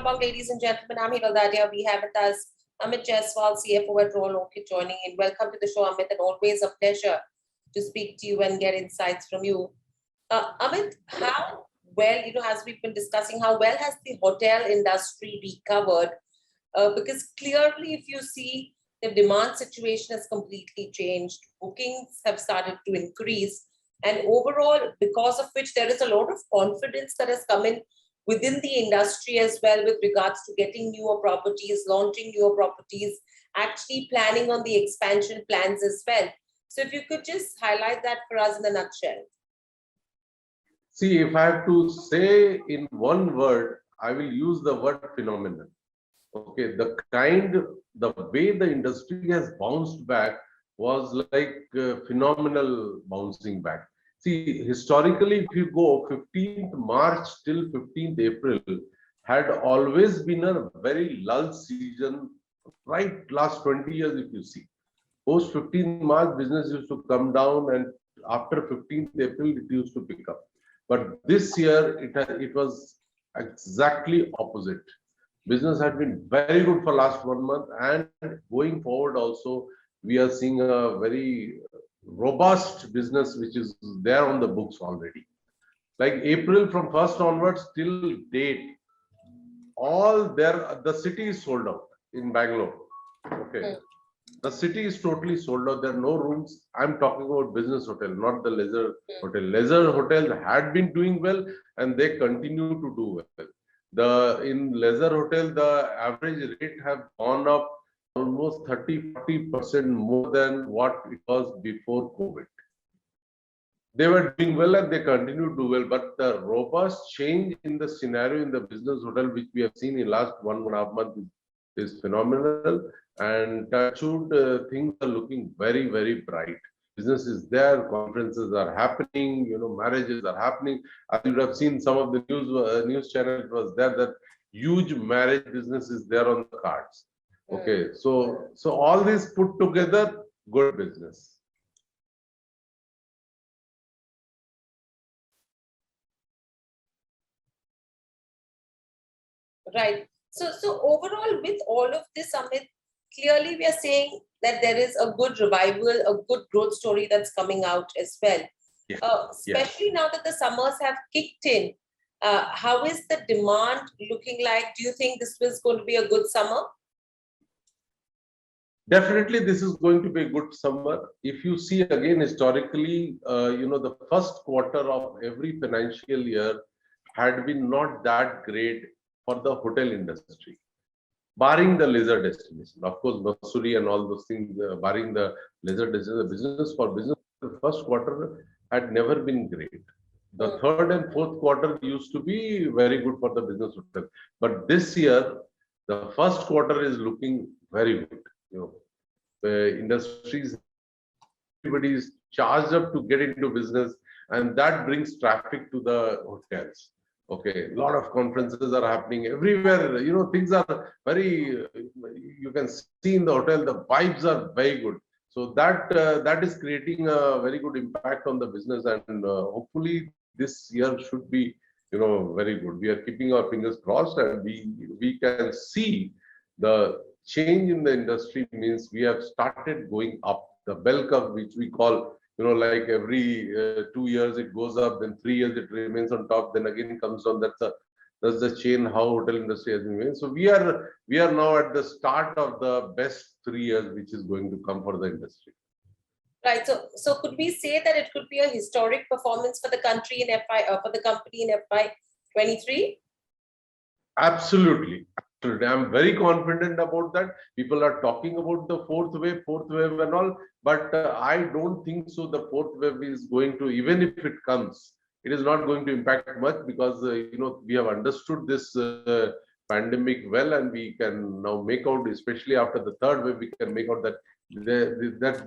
along, ladies and gentlemen. I'm Higaldadia. We have with us Amit Jaiswal, CFO at Royal Orchid, joining in. Welcome to the show, Amit, and always a pleasure to speak to you and get insights from you. Amit, how well, as we've been discussing, how well has the hotel industry recovered? Because clearly, if you see, the demand situation has completely changed. Bookings have started to increase. And overall, because of which there is a lot of confidence that has come in within the industry as well with regards to getting newer properties, launching newer properties, actually planning on the expansion plans as well. So if you could just highlight that for us in a nutshell. See, if I have to say in one word, I will use the word phenomenon. Okay, the way the industry has bounced back was like phenomenal bouncing back. See, historically, if you go 15th March till 15th April, had always been a very lull season, right? Last 20 years, if you see. Post 15th March, business used to come down, and after 15th April, it used to pick up. But this year, it was exactly opposite. Business had been very good for last 1 month, and going forward also, we are seeing a very robust business which is there on the books already. Like April from 1st onwards till date, the city is sold out in Bangalore. Okay. The city is totally sold out. There are no rooms. I'm talking about business hotel, not the leisure hotel. Leisure hotels had been doing well and they continue to do well. In leisure hotel, the average rate have gone up almost 30-40% more than what it was before COVID. They were doing well and they continue to do well, but the robust change in the scenario in the business hotel, which we have seen in last 1.5 months, is phenomenal. And touchwood, things are looking very, very bright. Business is there, conferences are happening, marriages are happening. I would have seen some of the news channel. It was there that huge marriage business is there on the cards. Okay, so all this put together, good business. Right. So overall, with all of this, Amit, clearly we are saying that there is a good revival, a good growth story that's coming out as well. Yeah. Especially now that the summers have kicked in. How is the demand looking like? Do you think this was going to be a good summer? Definitely, this is going to be a good summer. If you see again historically, the first quarter of every financial year had been not that great for the hotel industry, barring the leisure destination. Of course, Masuri and all those things, barring the leisure destination, the first quarter had never been great. The third and fourth quarter used to be very good for the business hotel. But this year, the first quarter is looking very good. The industries, everybody is charged up to get into business, and that brings traffic to the hotels. Okay, a lot of conferences are happening everywhere. Things are very. You can see in the hotel, the vibes are very good. So that is creating a very good impact on the business, and hopefully this year should be very good. We are keeping our fingers crossed, and we can see the change in the industry. Means we have started going up the bell curve, which we call, like every 2 years it goes up, then 3 years it remains on top, then again comes down. That's the chain how hotel industry has been made. So we are now at the start of the best 3 years which is going to come for the industry. Right. So could we say that it could be a historic performance for the country in for the company in FY23? Absolutely. I'm very confident about that. People are talking about the fourth wave and all, but I don't think so. The fourth wave is going to, even if it comes, it is not going to impact much because we have understood this pandemic well, and we can now make out, especially after the third wave, we can make out that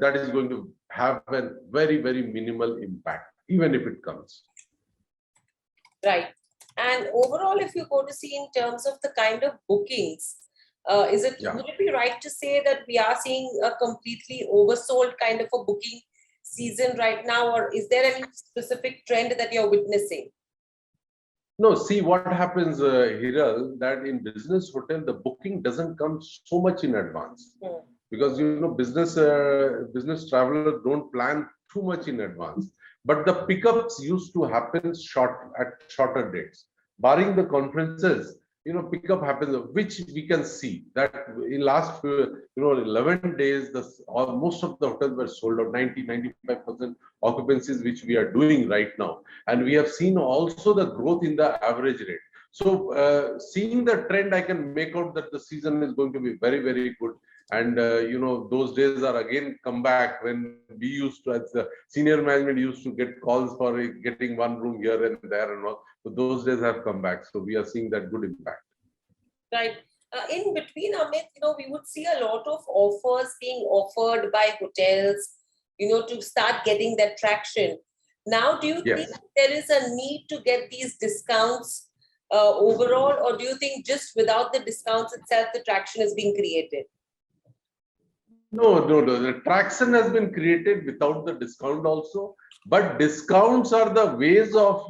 that is going to have a very, very minimal impact, even if it comes. Right. And overall, if you go to see in terms of the kind of bookings, would it be right to say that we are seeing a completely oversold kind of a booking season right now, or is there any specific trend that you're witnessing? No, see what happens, Hiral, that in business hotel, the booking doesn't come so much in advance Hmm. because business travelers don't plan too much in advance. But the pickups used to happen at shorter dates, barring the conferences. Pickup happens, which we can see that in last 11 days, most of the hotels were sold out, 90-95% occupancies, which we are doing right now. And we have seen also the growth in the average rate. So seeing the trend, I can make out that the season is going to be very, very good. And those days are again come back when we used to, as the senior management, used to get calls for getting one room here and there and all. So those days have come back. So we are seeing that good impact. Right. In between, Amit, we would see a lot of offers being offered by hotels, to start getting that traction. Now, do you think Yes. there is a need to get these discounts overall, or do you think just without the discounts itself, the traction is being created? No, no, no. The traction has been created without the discount also. But discounts are the ways of,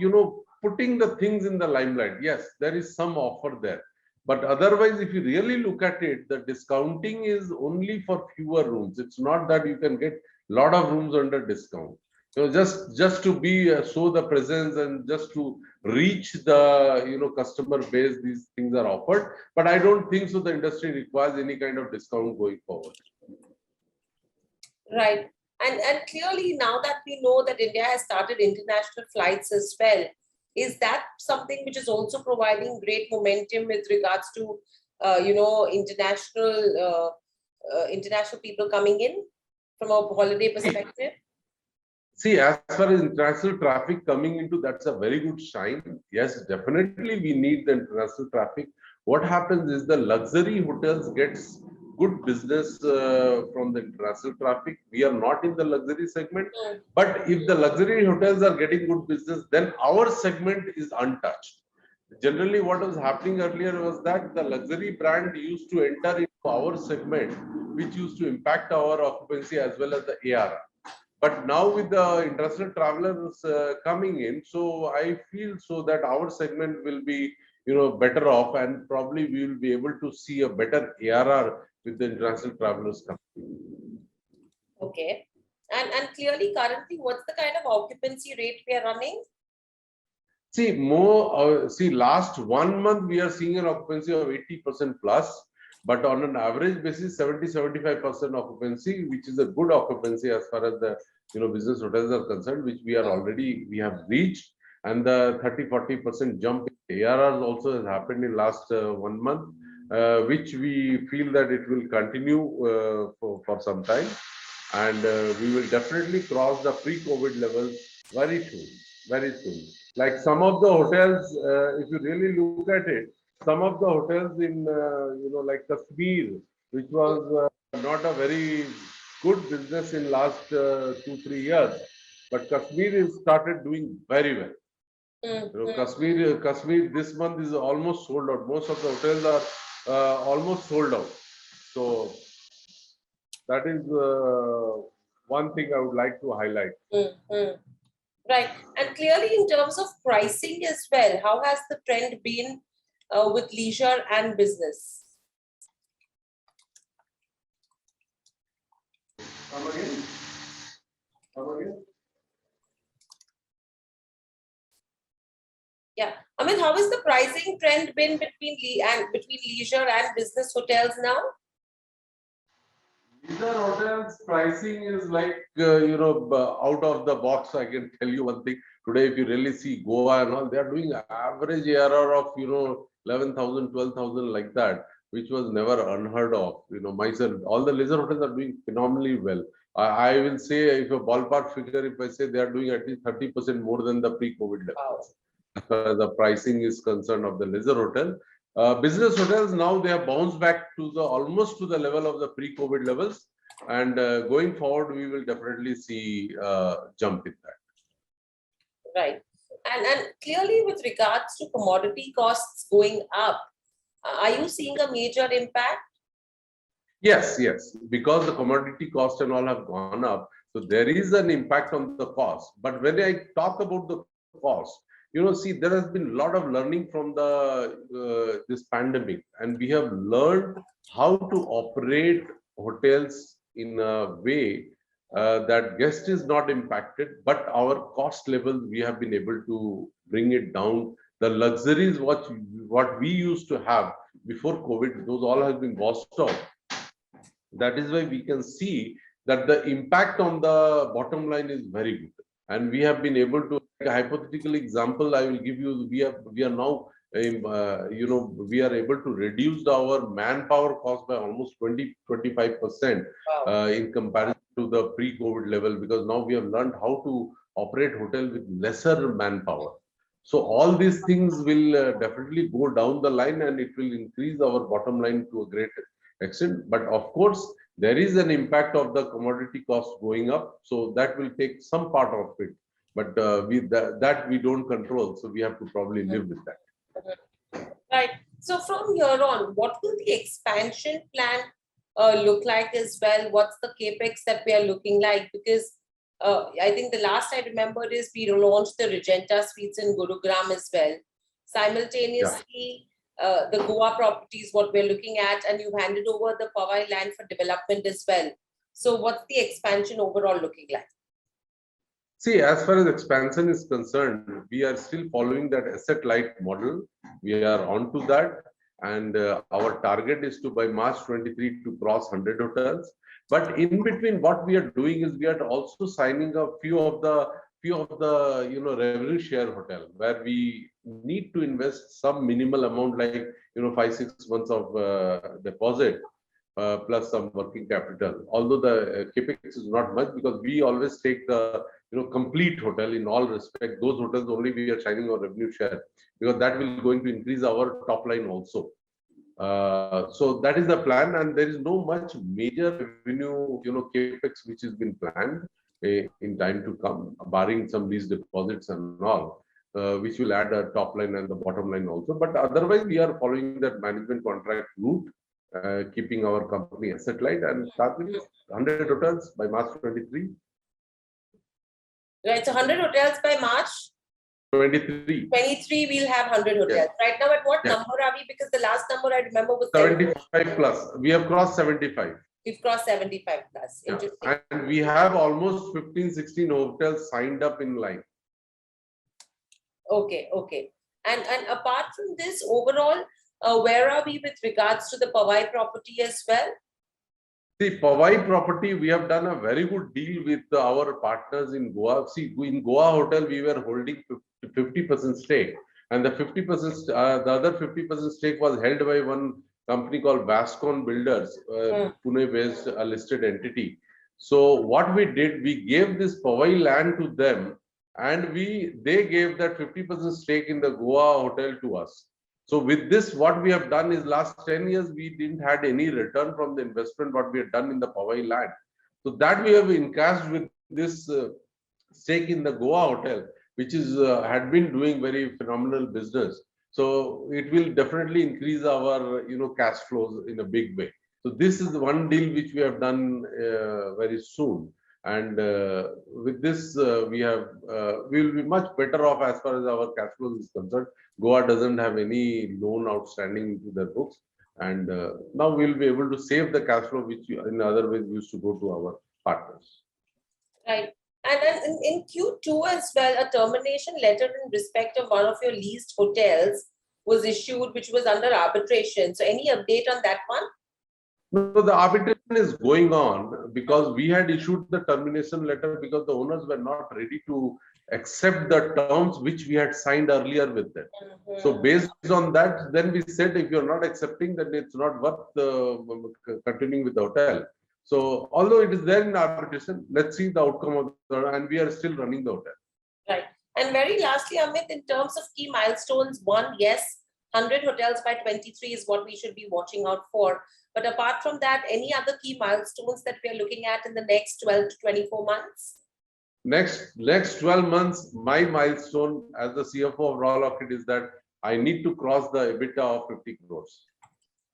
putting the things in the limelight. Yes, there is some offer there. But otherwise, if you really look at it, the discounting is only for fewer rooms. It's not that you can get a lot of rooms under discount. Just to be show the presence and just to reach the customer base, these things are offered. But I don't think so. The industry requires any kind of discount going forward. Right. And clearly now that we know that India has started international flights as well, is that something which is also providing great momentum with regards to international people coming in from a holiday perspective? See, as far as international traffic coming into, that's a very good sign. Yes, definitely we need the international traffic. What happens is the luxury hotels gets good business from the international traffic. We are not in the luxury segment, Mm. but if the luxury hotels are getting good business, then our segment is untouched. Generally, what was happening earlier was that the luxury brand used to enter into our segment, which used to impact our occupancy as well as the ARR. But now with the international travelers coming in, so I feel so that our segment will be, better off, and probably we will be able to see a better ARR with the international travelers coming. Okay. And clearly currently, what's the kind of occupancy rate we are running? See, last 1 month we are seeing an occupancy of 80% plus, but on an average basis, 70-75% occupancy, which is a good occupancy as far as the business hotels are concerned, which we have reached, and the 30-40% jump in ARRs also has happened in last 1 month, which we feel that it will continue for some time, and we will definitely cross the pre-COVID levels very soon, very soon. Like some of the hotels, if you really look at it, some of the hotels in, like Kashmir, which was not a very good business in last 2-3 years, but Kashmir is started doing very well. Kashmir this month is almost sold out. Most of the hotels are almost sold out. So that is one thing I would like to highlight. Right. And clearly, in terms of pricing as well, how has the trend been with leisure and business? Come again? Come again? Yeah. I mean, how has the pricing trend been between leisure and business hotels now? Leisure hotels pricing is like, out of the box. I can tell you one thing. Today, if you really see Goa and all, they are doing average ARR of, 11,000, 12,000 like that, which was never unheard of. Myself, all the leisure hotels are doing phenomenally well. I will say, if a ballpark figure, if I say they are doing at least 30% more than the pre-COVID levels. As far as the pricing is concerned of the leisure hotel. Business hotels now they have bounced back to the almost to the level of the pre-COVID levels, and going forward we will definitely see jump in that. Right. And clearly, with regards to commodity costs going up, are you seeing a major impact? Yes, because the commodity cost and all have gone up, so there is an impact on the cost. But when I talk about the cost, see, there has been a lot of learning from the this pandemic, and we have learned how to operate hotels in a way that guest is not impacted, but our cost level, we have been able to bring it down. The luxuries what we used to have before COVID, those all have been washed out. That is why we can see that the impact on the bottom line is very good. And we have been able to, a hypothetical example I will give you, we are now, we are able to reduce our manpower cost by almost 20-25% Wow. in comparison to the pre-COVID level, because now we have learned how to operate hotel with lesser manpower. So all these things will definitely go down the line, and it will increase our bottom line to a great extent. But of course, there is an impact of the commodity cost going up, so that will take some part of it. But that we don't control, so we have to probably live with that. Right. So from here on, what will the expansion plan look like as well? What's the capex that we are looking like? Because I think the last I remember is we launched the Regenta Suites in Gurugram as well. Simultaneously, the Goa properties, what we're looking at, and you've handed over the Powai land for development as well. So what's the expansion overall looking like? See, as far as expansion is concerned, we are still following that asset light model. We are on to that. And our target is to, by March 23, to cross 100 hotels. But in between, what we are doing is we are also signing a few of the revenue share hotel, where we need to invest some minimal amount, like 5-6 months of deposit plus some working capital. Although the capex is not much, because we always take the complete hotel in all respect. Those hotels only we are signing our revenue share, because that will going to increase our top line also. So that is the plan, and there is no much major revenue, capex which has been planned in time to come, barring some lease deposits and all, which will add a top line and the bottom line also. But otherwise, we are following that management contract route, keeping our company asset light, and targeting 100 hotels by March 23. Right. So 100 hotels by March 23. 23, we'll have 100 hotels. Yes. Right now, at what Yes. number are we? Because the last number I remember was 75 plus. We have crossed 75. We've crossed 75 plus. Yeah. Interesting. And we have almost 15-16 hotels signed up in line. Okay, okay. And apart from this, overall, where are we with regards to the Powai property as well? See, Powai property, we have done a very good deal with our partners in Goa. See, in Goa hotel, we were holding 50% stake, and the 50%, the other 50% stake was held by one company called Vascon Builders, Pune-based a listed entity. So what we did, we gave this Powai land to them, and they gave that 50% stake in the Goa hotel to us. So with this, what we have done is, last 10 years, we didn't had any return from the investment what we had done in the Powai land. So that we have encashed with this stake in the Goa hotel, which is had been doing very phenomenal business. So it will definitely increase our cash flows in a big way. So this is one deal which we have done very soon. And with this, we will be much better off as far as our cash flows is concerned. Goa doesn't have any loan outstanding to their books, and now we'll be able to save the cash flow which in other ways used to go to our partners. Right. And then in Q2 as well, a termination letter in respect of one of your leased hotels was issued, which was under arbitration. So any update on that one? No, the arbitration is going on, because we had issued the termination letter because the owners were not ready to accept the terms which we had signed earlier with them. So based on that, then we said, if you're not accepting, then it's not worth continuing with the hotel. So although it is there in arbitration, let's see the outcome of the, and we are still running the hotel. Right. And very lastly, Amit, in terms of key milestones, one, yes, 100 hotels by 23 is what we should be watching out for. But apart from that, any other key milestones that we are looking at in the next 12 to 24 months? Next 12 months, my milestone as the CFO of Royal Orchid is that I need to cross the EBITDA of 50 crores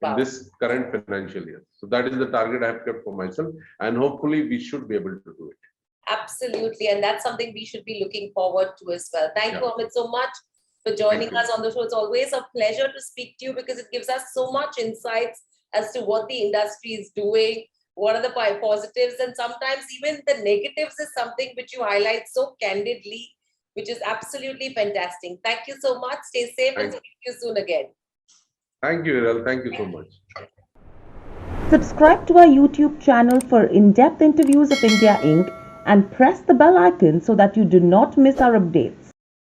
in this current financial year. So that is the target I have kept for myself, and hopefully we should be able to do it. Absolutely. And that's something we should be looking forward to as well. Thank you, Amit, so much for joining Thank you. us on the show. It's always a pleasure to speak to you because it gives us so much insights as to what the industry is doing, what are the positives, and sometimes even the negatives is something which you highlight so candidly, which is absolutely fantastic. Thank you so much. Stay safe and speak to you soon again. Thank you, Viral. Thank you so much. Subscribe to our YouTube channel for in-depth interviews of India Inc. and press the bell icon so that you do not miss our updates.